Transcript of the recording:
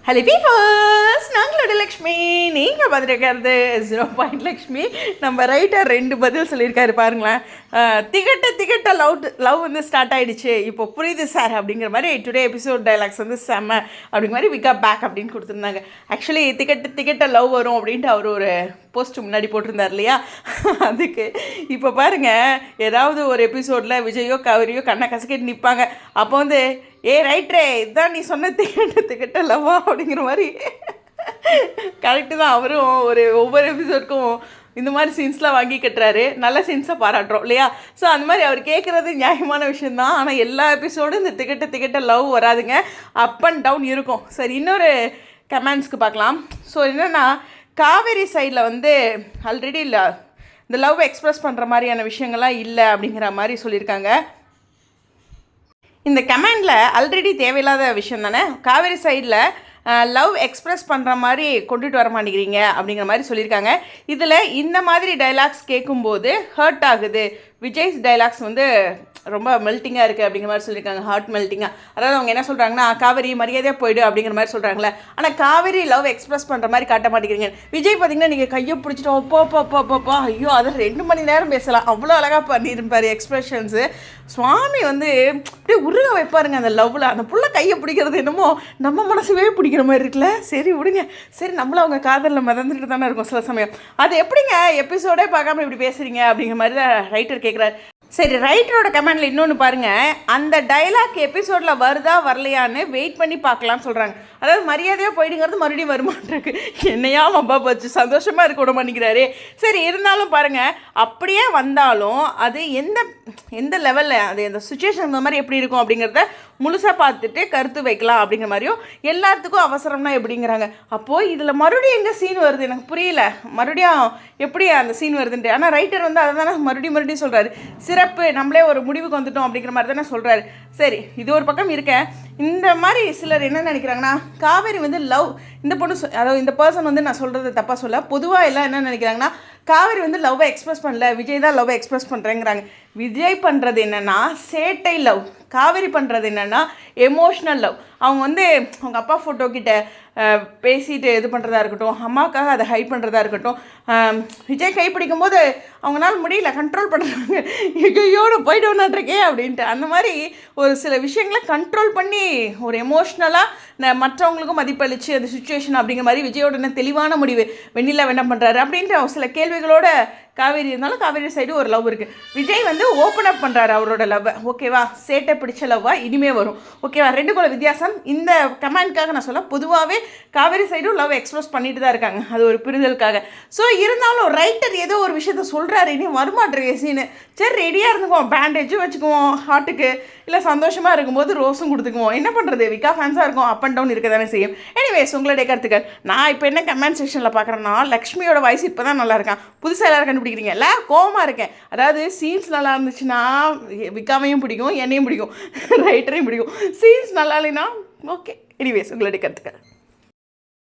Hello peepers, நாங்களோட Lakshmi. நீங்கள் பார்த்துருக்கிறது 0 லக்ஷ்மி. நம்ம writer 2 பதில் சொல்லியிருக்காரு பாருங்களேன். திகட்ட லவ் வந்து ஸ்டார்ட் ஆகிடுச்சு, இப்போ புரியுது சார் அப்படிங்கிற மாதிரி டுடே எபிசோட் டைலாக்ஸ் வந்து செம்ம அப்படிங்கிற மாதிரி விக்கா பேக் அப்படின்னு கொடுத்துருந்தாங்க. ஆக்சுவலி திகட்ட லவ் வரும் அப்படின்ட்டு அவர் ஒரு போஸ்ட் முன்னாடி போட்டிருந்தார் இல்லையா, அதுக்கு இப்போ பாருங்கள், ஏதாவது ஒரு எபிசோடில் விஜயோ கவரியோ கண்ணை கசக்கிட்டு நிற்பாங்க. அப்போ வந்து ரைட்ரே இதுதான் நீ சொன்ன திகட்ட லவ்வா அப்படிங்கிற மாதிரி கரெக்டு தான். அவரும் ஒவ்வொரு எபிசோடுக்கும் இந்த மாதிரி சீன்ஸ்லாம் வாங்கி கட்டுறாரு. நல்ல சீன்ஸை பாராட்டுறோம் இல்லையா. ஸோ அந்த மாதிரி அவர் கேட்குறது நியாயமான விஷயந்தான். ஆனால் எல்லா எபிசோடும் இந்த திகட்ட லவ் வராதுங்க, அப் அண்ட் டவுன் இருக்கும். சரி, இன்னொரு கமெண்ட்ஸ்க்கு பார்க்கலாம். ஸோ என்னென்னா, காவேரி சைடில் வந்து ஆல்ரெடி இல்லை இந்த லவ் எக்ஸ்ப்ரெஸ் பண்ணுற மாதிரியான விஷயங்கள்லாம் இல்லை அப்படிங்கிற மாதிரி சொல்லியிருக்காங்க. இந்த கமெண்டில் ஆல்ரெடி தேவையில்லாத விஷயம் தானே. காவேரி சைடில் லவ் எக்ஸ்ப்ரெஸ் பண்ணுற மாதிரி கொண்டுட்டு வர மாட்டேங்கிறீங்க அப்படிங்கிற மாதிரி சொல்லியிருக்காங்க. இதில் இந்த மாதிரி டைலாக்ஸ் கேட்கும்போது ஹர்ட் ஆகுது. விஜய்ஸ் டைலாக்ஸ் வந்து ரொம்ப மெல்ட்டிங்காக இருக்குது அப்படிங்கிற மாதிரி சொல்லியிருக்காங்க. ஹார்ட் மெல்ட்டிங்காக, அதாவது அவங்க என்ன சொல்கிறாங்கன்னா, காவேரி மரியாதையாக போய்டு அப்படிங்கிற மாதிரி சொல்கிறாங்களே. ஆனால் காவேரி லவ் எக்ஸ்ப்ரெஸ் பண்ணுற மாதிரி காட்ட மாட்டேங்கிறீங்க. விஜய் பார்த்திங்கன்னா நீங்கள் கையை பிடிச்சிட்டு அப்பா ஐயோ அதை 2 மணி நேரம் பேசலாம், அவ்வளோ அழகாக பண்ணியிருப்பார் எக்ஸ்ப்ரெஷன்ஸு. சுவாமி வந்து அப்படியே உருக வைப்பாருங்க அந்த லவ்வில். அந்த புள்ள கையை பிடிக்கிறது என்னமோ நம்ம மனசுவே பிடிக்கிற மாதிரி இருக்குல்ல. சரி விடுங்க, சரி நம்மளும் அவங்க காதலில் மிதந்துட்டு தானே இருக்கும் சில சமயம். அது எப்படிங்க எபிசோடே பார்க்காம இப்படி பேசுகிறீங்க அப்படிங்கிற மாதிரி தான் ரைட்டர் கேட்குறாரு. சரி, ரைட்டரோட கமெண்டில் இன்னொன்று பாருங்கள். அந்த டைலாக் எபிசோடில் வருதா வரலையான்னு வெயிட் பண்ணி பார்க்கலான்னு சொல்கிறாங்க. அதாவது மரியாதையாக போயிடுங்கிறது மறுபடியும் வருமானருக்கு என்னையா மப்பா போச்சு, சந்தோஷமாக இருக்க விட மாட்டேங்கிறாரு. சரி, இருந்தாலும் பாருங்கள், அப்படியே வந்தாலும் அது எந்த லெவலில் அது எந்த சுச்சுவேஷன் இந்த மாதிரி எப்படி இருக்கும் அப்படிங்கிறத முழுசாக பார்த்துட்டு கருத்து வைக்கலாம் அப்படிங்கிற மாதிரியும். எல்லாத்துக்கும் அவசரம்னா எப்படிங்கிறாங்க. அப்போது இதில் மறுபடியும் எங்கே சீன் வருது எனக்கு புரியல, மறுபடியும் எப்படி அந்த சீன் வருதுன்ட்டு. ஆனால் ரைட்டர் வந்து அதை தானே மறுபடியும் சொல்கிறாரு. சிறப்பு, நம்மளே ஒரு முடிவுக்கு வந்துட்டோம் அப்படிங்கிற மாதிரி தானே சொல்கிறாரு. சரி, இது ஒரு பக்கம் இருக்கேன். இந்த மாதிரி சிலர் என்ன நினைக்கிறாங்கன்னா, காவேரி வந்து லவ் இந்த பொண்ணு அதாவது இந்த பர்சன் வந்து நான் சொல்கிறது தப்பாக சொல்ல, பொதுவாக எல்லாம் என்ன நினைக்கிறாங்கன்னா, காவேரி வந்து லவ்வை எக்ஸ்ப்ரெஸ் பண்ணல, விஜய் தான் லவ்வை எக்ஸ்ப்ரெஸ் பண்ணுறேங்கிறாங்க. விஜய் பண்ணுறது என்னென்னா சேட்டை லவ், காவேரி பண்ணுறது என்னென்னா எமோஷ்னல் லவ். அவங்க வந்து அவங்க அப்பா ஃபோட்டோ கிட்ட பேசிட்டு இது பண்ணுறதா இருக்கட்டும், அம்மாவுக்காக அதை ஹைட் பண்ணுறதா இருக்கட்டும், விஜய் கைப்பிடிக்கும் போது அவங்களால முடியல, கண்ட்ரோல் பண்ணுறாங்க, எகையோடு போய்ட்டு அப்படின்ட்டு. அந்த மாதிரி ஒரு சில விஷயங்களை கண்ட்ரோல் பண்ணி ஒரு எமோஷ்னலாக மற்றவங்களுக்கும் மதிப்பளித்து அந்த சுச்சுவேஷன் அப்படிங்கிற மாதிரி விஜயோட என்ன தெளிவான முடிவு, வெண்ணிலா என்ன பண்ணுறாரு அப்படின்ட்டு சில கேள்விகளோட காவேரி இருந்தாலும் காவேரி சைடு ஒரு லவ் இருக்குது. விஜய் வந்து ஓப்பன் அப் பண்ணுறாரு அவரோட லவ்வை. ஓகேவா, சேட்டை பிடிச்ச லவ்வா இனிமே வரும். ஓகேவா, 2 வித்தியாசம். இந்த கமெண்ட்காக நான் சொல்ல, பொதுவாகவே காவேரி சைடும் லவ் எக்ஸ்ப்ரெஸ் பண்ணிட்டு தான் இருக்காங்க, அது ஒரு புரிதலுக்காக. ஸோ இருந்தாலும் ரைட்டர் ஏதோ ஒரு விஷயத்த சொல்கிறாரு, இனி வருமாட்டுருக்கு சீனு. சரி, ரெடியாக இருந்துக்குவோம், பேண்டேஜும் வச்சுக்குவோம் ஹார்ட்டுக்கு, இல்லை சந்தோஷமாக இருக்கும்போது ரோஸும் கொடுத்துக்குவோம். என்ன பண்ணுறது, விக்கா ஃபேன்ஸாக இருக்கும், அப் அண்ட் டவுன் இருக்க தானே செய்யும். எனிவேஸ், உங்களுடைய கருத்துக்கள். நான் இப்போ என்ன கமெண்ட் செக்ஷனில் பார்க்குறேன்னா, லக்ஷ்மியோட வாய்ஸ் இப்போ தான் நல்லா இருக்கான், புதுசாக எல்லாரும் கண்டுபிடிக்கிறீங்கல்ல, கோவமாக இருக்கேன். அதாவது சீன்ஸ் நல்லா இருந்துச்சுன்னா விக்காமையும் பிடிக்கும், என்னையும் பிடிக்கும், ரைட்டரையும் பிடிக்கும். சீன்ஸ் நல்லா இல்லைன்னா ஓகே. எனிவேஸ், உங்களுடைய கருத்துக்கள்.